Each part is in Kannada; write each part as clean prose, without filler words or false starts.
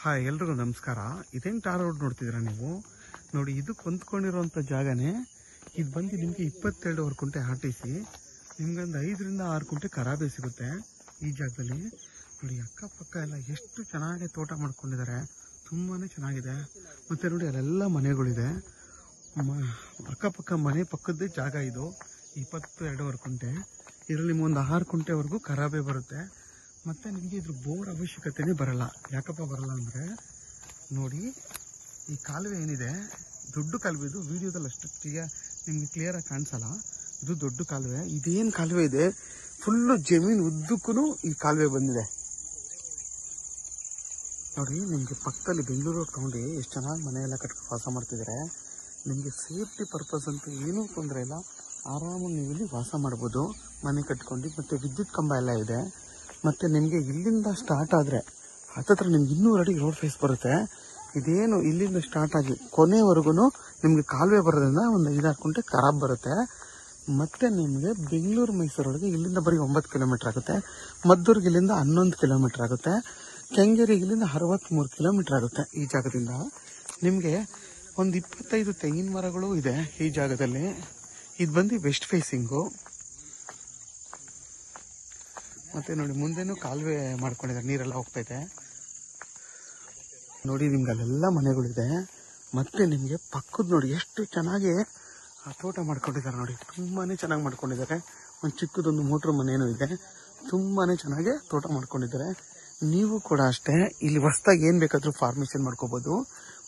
ಹಾಯ್, ಎಲ್ರಿಗೂ ನಮಸ್ಕಾರ. ಇದೇನು ಟಾರ್ ರೋಡ್ ನೋಡ್ತಿದ್ದೀರಾ ನೀವು? ನೋಡಿ, ಇದಕ್ಕೆ ಹೊಂದ್ಕೊಂಡಿರೋಂಥ ಜಾಗನೇ. ಇದು ಬಂದು ನಿಮಗೆ 22 ಕುಂಟೆ RTC, ನಿಮ್ಗೊಂದು 5 ರಿಂದ 6 ಕುಂಟೆ ಖರಾಬೆ ಸಿಗುತ್ತೆ ಈ ಜಾಗದಲ್ಲಿ. ನೋಡಿ, ಅಕ್ಕಪಕ್ಕ ಎಲ್ಲ ಎಷ್ಟು ಚೆನ್ನಾಗಿ ತೋಟ ಮಾಡ್ಕೊಂಡಿದ್ದಾರೆ, ತುಂಬಾ ಚೆನ್ನಾಗಿದೆ. ಮತ್ತು ನೋಡಿ, ಅಲ್ಲೆಲ್ಲ ಮನೆಗಳಿದೆ. ಅಕ್ಕಪಕ್ಕ ಮನೆ ಪಕ್ಕದ್ದೇ ಜಾಗ ಇದು. 22 ಕುಂಟೆ. ಇದರಲ್ಲಿ ನಿಮ್ಗೊಂದು 6 ಕುಂಟೆವರೆಗೂ ಖರಾಬೆ ಬರುತ್ತೆ. ಮತ್ತು ನಿಮಗೆ ಇದ್ರ ಬೋರ್ ಅವಶ್ಯಕತೆನೇ ಬರಲ್ಲ. ಯಾಕಪ್ಪ ಬರಲ್ಲ ಅಂದರೆ, ನೋಡಿ, ಈ ಕಾಲುವೆ ಏನಿದೆ, ದೊಡ್ಡ ಕಾಲುವೆ ಇದು. ವಿಡಿಯೋದಲ್ಲಿ ಅಷ್ಟು ನಿಮಗೆ ಕ್ಲಿಯರಾಗಿ ಕಾಣಿಸಲ್ಲ. ಇದು ದೊಡ್ಡ ಕಾಲುವೆ. ಇದೇನು ಕಾಲುವೆ ಇದೆ, ಫುಲ್ಲು ಜಮೀನು ಉದ್ದಕ್ಕೂ ಈ ಕಾಲುವೆ ಬಂದಿದೆ. ನೋಡಿ, ನಿಮಗೆ ಪಕ್ಕದಲ್ಲಿ ಬೆಂಗಳೂರು ತಗೊಂಡು ಎಷ್ಟು ಚೆನ್ನಾಗಿ ಮನೆಯೆಲ್ಲ ಕಟ್ಕೊಂಡು ವಾಸ ಮಾಡ್ತಿದ್ದಾರೆ. ನಿಮಗೆ ಸೇಫ್ಟಿ ಪರ್ಪಸ್ ಅಂತ ಏನೂ ತೊಂದರೆ ಇಲ್ಲ. ಆರಾಮಾಗಿ ನೀವು ಇಲ್ಲಿ ವಾಸ ಮಾಡ್ಬೋದು ಮನೆ ಕಟ್ಕೊಂಡು. ಮತ್ತು ವಿದ್ಯುತ್ ಕಂಬ ಎಲ್ಲ ಇದೆ. ಮತ್ತು ನಿಮಗೆ ಇಲ್ಲಿಂದ ಸ್ಟಾರ್ಟ್ ಆದರೆ ಹತ್ತತ್ರ ನಿಮ್ಗೆ 200 ಅಡಿ ರೋಡ್ ಫೇಸ್ ಬರುತ್ತೆ. ಇದೇನು ಇಲ್ಲಿಂದ ಸ್ಟಾರ್ಟ್ ಆಗಿ ಕೊನೆವರೆಗೂ ನಿಮಗೆ ಕಾಲುವೆ ಬರೋದ್ರಿಂದ ಒಂದು 5-6 ಕುಂಟೆ ಖರಾಬ್ ಬರುತ್ತೆ. ಮತ್ತು ನಿಮಗೆ ಬೆಂಗಳೂರು ಮೈಸೂರೊಳಗೆ ಇಲ್ಲಿಂದ ಬರೀ 9 ಕಿಲೋಮೀಟ್ರ್ ಆಗುತ್ತೆ. ಮದ್ದೂರಿಗೆ ಇಲ್ಲಿಂದ 11 ಕಿಲೋಮೀಟ್ರ್ ಆಗುತ್ತೆ. ಕೆಂಗೇರಿಗೆ ಇಲ್ಲಿಂದ 63 ಕಿಲೋಮೀಟ್ರ್ ಆಗುತ್ತೆ. ಈ ಜಾಗದಿಂದ ನಿಮಗೆ ಒಂದು 25 ತೆಂಗಿನ ಮರಗಳು ಇದೆ ಈ ಜಾಗದಲ್ಲಿ. ಇದು ಬಂದು ವೆಸ್ಟ್ ಫೇಸಿಂಗು. ಮತ್ತು ನೋಡಿ, ಮುಂದೆನೂ ಕಾಲುವೆ ಮಾಡ್ಕೊಂಡಿದ್ದಾರೆ, ನೀರೆಲ್ಲ ಹೋಗ್ತೈತೆ. ನೋಡಿ, ನಿಮ್ಗೆ ಅಲ್ಲೆಲ್ಲ ಮನೆಗಳಿದೆ. ಮತ್ತು ನಿಮಗೆ ಪಕ್ಕದ ನೋಡಿ ಎಷ್ಟು ಚೆನ್ನಾಗಿ ತೋಟ ಮಾಡ್ಕೊಂಡಿದ್ದಾರೆ. ನೋಡಿ, ತುಂಬಾ ಚೆನ್ನಾಗಿ ಮಾಡ್ಕೊಂಡಿದ್ದಾರೆ. ಒಂದು ಚಿಕ್ಕದೊಂದು ಮೋಟ್ರ್ ಮನೇನೂ ಇದೆ. ತುಂಬಾ ಚೆನ್ನಾಗಿ ತೋಟ ಮಾಡ್ಕೊಂಡಿದ್ದಾರೆ. ನೀವು ಕೂಡ ಅಷ್ಟೇ ಇಲ್ಲಿ ಹೊಸ್ದಾಗಿ ಏನು ಬೇಕಾದರೂ ಫಾರ್ಮೇಷನ್ ಮಾಡ್ಕೋಬೋದು.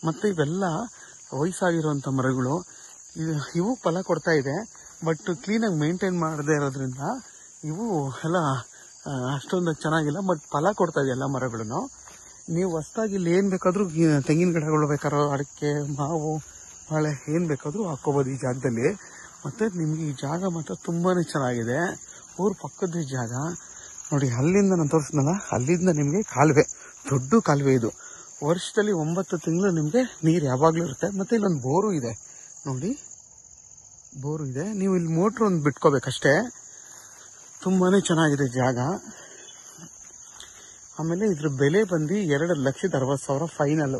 ಮತ್ತು ಇವೆಲ್ಲ ವಯಸ್ಸಾಗಿರುವಂಥ ಮರಗಳು. ಇವು ಫಲ ಕೊಡ್ತಾ ಇದೆ. ಬಟ್ ಕ್ಲೀನಾಗಿ ಮೇಂಟೈನ್ ಮಾಡದೇ ಇರೋದ್ರಿಂದ ಇವು ಎಲ್ಲ ಅಷ್ಟೊಂದು ಚೆನ್ನಾಗಿಲ್ಲ. ಬಟ್ ಫಲ ಕೊಡ್ತಾ ಇದೆ ಎಲ್ಲ ಮರಗಳನ್ನು. ನೀವು ಹೊಸ್ದಾಗಿ ಇಲ್ಲಿ ಏನು ಬೇಕಾದರೂ ತೆಂಗಿನ ಗಿಡಗಳು ಬೇಕಾದ್ರೂ, ಅಡಿಕೆ, ಮಾವು, ಬಾಳೆ ಏನು ಬೇಕಾದರೂ ಹಾಕ್ಕೋಬೋದು ಈ ಜಾಗದಲ್ಲಿ. ಮತ್ತು ನಿಮಗೆ ಈ ಜಾಗ ಮಾತ್ರ ತುಂಬಾ ಚೆನ್ನಾಗಿದೆ. ಊರು ಪಕ್ಕದ ಜಾಗ. ನೋಡಿ, ಅಲ್ಲಿಂದ ನಾನು ತೋರಿಸ್ನಲ್ಲ, ಅಲ್ಲಿಂದ ನಿಮಗೆ ಕಾಲುವೆ, ದೊಡ್ಡ ಕಾಲುವೆ ಇದು. ವರ್ಷದಲ್ಲಿ 9 ತಿಂಗಳು ನಿಮಗೆ ನೀರು ಯಾವಾಗಲೂ ಇರುತ್ತೆ. ಮತ್ತು ಇಲ್ಲೊಂದು ಬೋರು ಇದೆ. ನೋಡಿ, ಬೋರು ಇದೆ. ನೀವು ಇಲ್ಲಿ ಮೋಟ್ರ್ ಒಂದು ಬಿಟ್ಕೋಬೇಕಷ್ಟೇ. ತುಂಬಾ ಚೆನ್ನಾಗಿದೆ ಜಾಗ. ಆಮೇಲೆ ಇದ್ರ ಬೆಲೆ ಬಂದು 2,60,000 ಫೈನಲ್.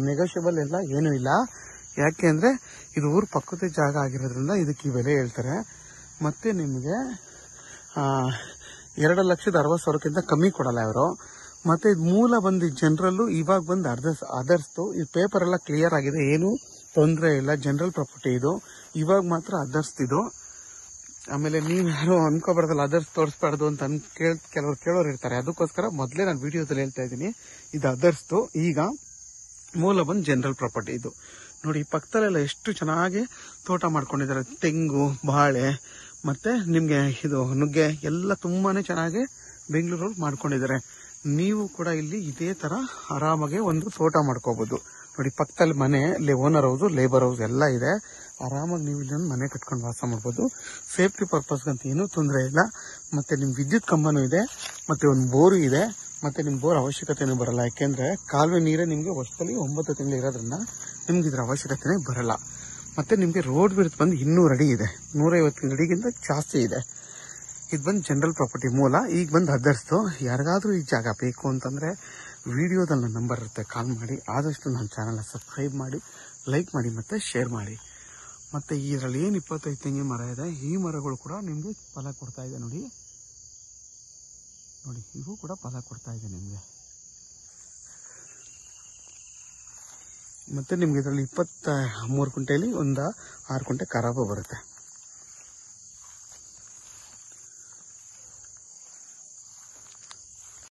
ನೆಗೋಷಿಯಬಲ್ ಎಲ್ಲ ಏನೂ ಇಲ್ಲ. ಯಾಕೆ ಅಂದರೆ ಇದು ಊರು ಪಕ್ಕದ ಜಾಗ ಆಗಿರೋದ್ರಿಂದ ಇದಕ್ಕೆ ಈ ಬೆಲೆ ಹೇಳ್ತಾರೆ. ಮತ್ತು ನಿಮಗೆ 2,60,000ಕ್ಕಿಂತ ಕಮ್ಮಿ ಕೊಡಲ್ಲ ಇವರು. ಮತ್ತು ಇದು ಮೂಲ ಬಂದು ಜನರಲ್ಲು, ಇವಾಗ ಬಂದು ಅದರ್ಸ್ತು. ಈ ಪೇಪರ್ ಎಲ್ಲ ಕ್ಲಿಯರ್ ಆಗಿದೆ, ಏನೂ ತೊಂದರೆ ಇಲ್ಲ. ಜನರಲ್ ಪ್ರಾಪರ್ಟಿ ಇದು. ಇವಾಗ ಮಾತ್ರ ಅದರ್ಸ್ತಿದು. ಆಮೇಲೆ ನೀವು ಯಾರು ಅನ್ಕೋಬಾರ್ದಲ್ಲ, ಅದರ್ಸ್ ತೋರಿಸ್ಬಾರ್ದು ಅಂತ ಕೆಲವರು ಕೇಳೋರು ಇರ್ತಾರೆ. ಅದಕ್ಕೋಸ್ಕರ ಮೊದಲೇ ನಾನು ವಿಡಿಯೋದಲ್ಲಿ ಹೇಳ್ತಾ ಇದ್ದೀನಿ, ಇದು ಅದರ್ಸ್ತು. ಈಗ ಮೂಲ ಬಂದು ಜನರಲ್ ಪ್ರಾಪರ್ಟಿ ಇದು. ನೋಡಿ, ಪಕ್ಕದಲ್ಲೆಲ್ಲ ಎಷ್ಟು ಚೆನ್ನಾಗಿ ತೋಟ ಮಾಡ್ಕೊಂಡಿದ್ದಾರೆ. ತೆಂಗು, ಬಾಳೆ, ಮತ್ತು ನಿಮಗೆ ಇದು ನುಗ್ಗೆ ಎಲ್ಲ ತುಂಬಾ ಚೆನ್ನಾಗಿ ಬೆಂಗಳೂರಲ್ಲಿ ಮಾಡ್ಕೊಂಡಿದ್ದಾರೆ. ನೀವು ಕೂಡ ಇಲ್ಲಿ ಇದೇ ಥರ ಆರಾಮಾಗಿ ಒಂದು ತೋಟ ಮಾಡ್ಕೋಬೋದು. ನೋಡಿ, ಪಕ್ಕದಲ್ಲಿ ಮನೆ, ಓನರ್ ಹೌಸು, ಲೇಬರ್ ಹೌಸ್ ಎಲ್ಲ ಇದೆ. ಆರಾಮಾಗಿ ನೀವು ಇಲ್ಲೊಂದು ಮನೆ ಕಟ್ಕೊಂಡು ವಾಸ ಮಾಡ್ಬೋದು. ಸೇಫ್ಟಿ ಪರ್ಪಸ್ಗಂತ ಏನೂ ತೊಂದರೆ ಇಲ್ಲ. ಮತ್ತು ನಿಮ್ಮ ವಿದ್ಯುತ್ ಕಂಬನೂ ಇದೆ. ಮತ್ತು ಒಂದು ಬೋರು ಇದೆ. ಮತ್ತು ನಿಮ್ಮ ಬೋರ್ ಅವಶ್ಯಕತೆಯೂ ಬರಲ್ಲ. ಯಾಕೆಂದರೆ ಕಾಲುವೆ ನೀರೇ ನಿಮಗೆ ವರ್ಷದಲ್ಲಿ 9 ತಿಂಗಳು ಇರೋದ್ರಿಂದ ನಿಮ್ಗೆ ಇದ್ರ ಅವಶ್ಯಕತೆನೇ ಬರಲ್ಲ. ಮತ್ತು ನಿಮಗೆ ರೋಡ್ ವಿಡ್ತ್ ಬಂದು 200 ಅಡಿ ಇದೆ. 150 ಅಡಿಗಿಂತ ಜಾಸ್ತಿ ಇದೆ. ಇದು ಬಂದು ಜನರಲ್ ಪ್ರಾಪರ್ಟಿ ಮೂಲ. ಈಗ ಬಂದು ಅದರ್ಸ್ತು. ಯಾರಿಗಾದ್ರೂ ಈ ಜಾಗ ಬೇಕು ಅಂತಂದರೆ ವಿಡಿಯೋದಲ್ಲಿ ನನ್ನ ನಂಬರ್ ಇರುತ್ತೆ, ಕಾಲ್ ಮಾಡಿ. ಆದಷ್ಟು ನನ್ನ ಚಾನಲ್ನ ಸಬ್ಸ್ಕ್ರೈಬ್ ಮಾಡಿ, ಲೈಕ್ ಮಾಡಿ ಮತ್ತು ಶೇರ್ ಮಾಡಿ. ಮತ್ತು ಇದರಲ್ಲಿ ಏನು 25 ತೆಂಗಿನ ಮರ ಇದೆ, ಈ ಮರಗಳು ಕೂಡ ನಿಮಗೆ ಫಲ ಕೊಡ್ತಾ ಇದೆ. ನೋಡಿ, ಇವು ಕೂಡ ಫಲ ಕೊಡ್ತಾ ಇದೆ ನಿಮಗೆ. ಮತ್ತು ನಿಮ್ಗೆ ಇದರಲ್ಲಿ 23 ಕುಂಟೆಯಲ್ಲಿ ಒಂದು 6 ಕುಂಟೆ ಖರಾಬು ಬರುತ್ತೆ.